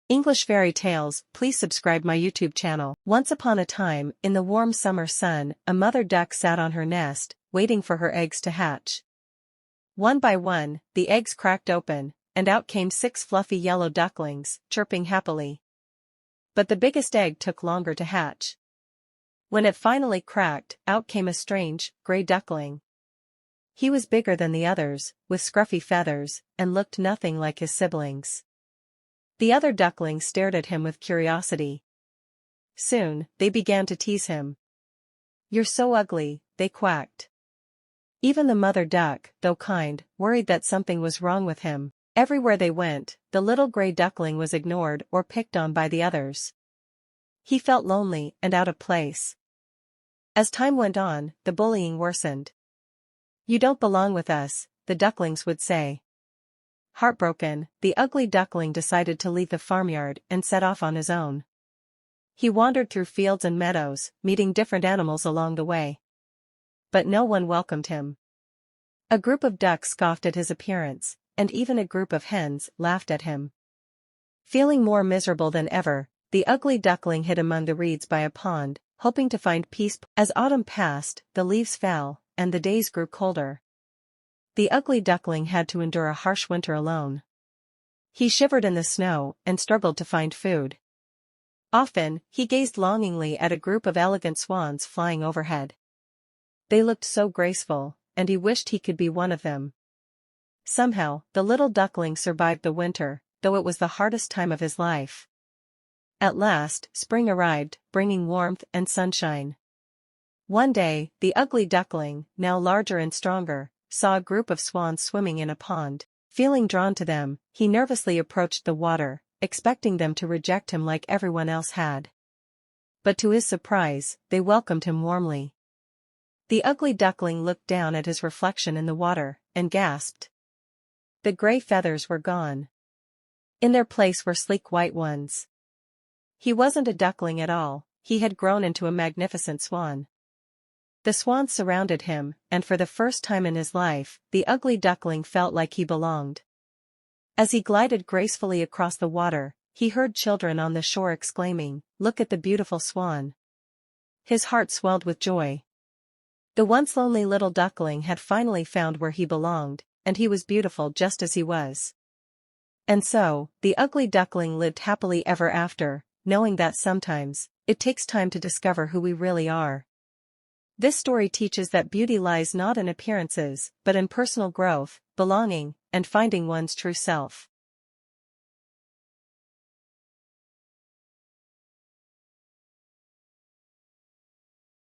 English fairy tales, please subscribe my YouTube channel. Once upon a time, in the warm summer sun, a mother duck sat on her nest, waiting for her eggs to hatch. One by one, the eggs cracked open, and out came 6 fluffy yellow ducklings, chirping happily. But the biggest egg took longer to hatch. When it finally cracked, out came a strange, gray duckling. He was bigger than the others, with scruffy feathers, and looked nothing like his siblings. The other ducklings stared at him with curiosity. Soon, they began to tease him. "You're so ugly," they quacked. Even the mother duck, though kind, worried that something was wrong with him. Everywhere they went, the little gray duckling was ignored or picked on by the others. He felt lonely and out of place. As time went on, the bullying worsened. "You don't belong with us," the ducklings would say. Heartbroken, the ugly duckling decided to leave the farmyard and set off on his own. He wandered through fields and meadows, meeting different animals along the way. But no one welcomed him. A group of ducks scoffed at his appearance, and even a group of hens laughed at him. Feeling more miserable than ever, the ugly duckling hid among the reeds by a pond, hoping to find peace. As autumn passed, the leaves fell, and the days grew colder. The ugly duckling had to endure a harsh winter alone. He shivered in the snow and struggled to find food. Often, he gazed longingly at a group of elegant swans flying overhead. They looked so graceful, and he wished he could be one of them. Somehow, the little duckling survived the winter, though it was the hardest time of his life. At last, spring arrived, bringing warmth and sunshine. One day, the ugly duckling, now larger and stronger, saw a group of swans swimming in a pond. Feeling drawn to them, he nervously approached the water, expecting them to reject him like everyone else had. But to his surprise, they welcomed him warmly. The ugly duckling looked down at his reflection in the water, and gasped. The gray feathers were gone. In their place were sleek white ones. He wasn't a duckling at all, he had grown into a magnificent swan. The swans surrounded him, and for the first time in his life, the ugly duckling felt like he belonged. As he glided gracefully across the water, he heard children on the shore exclaiming, "Look at the beautiful swan." His heart swelled with joy. The once lonely little duckling had finally found where he belonged, and he was beautiful just as he was. And so, the ugly duckling lived happily ever after, knowing that sometimes, it takes time to discover who we really are. This story teaches that beauty lies not in appearances, but in personal growth, belonging, and finding one's true self.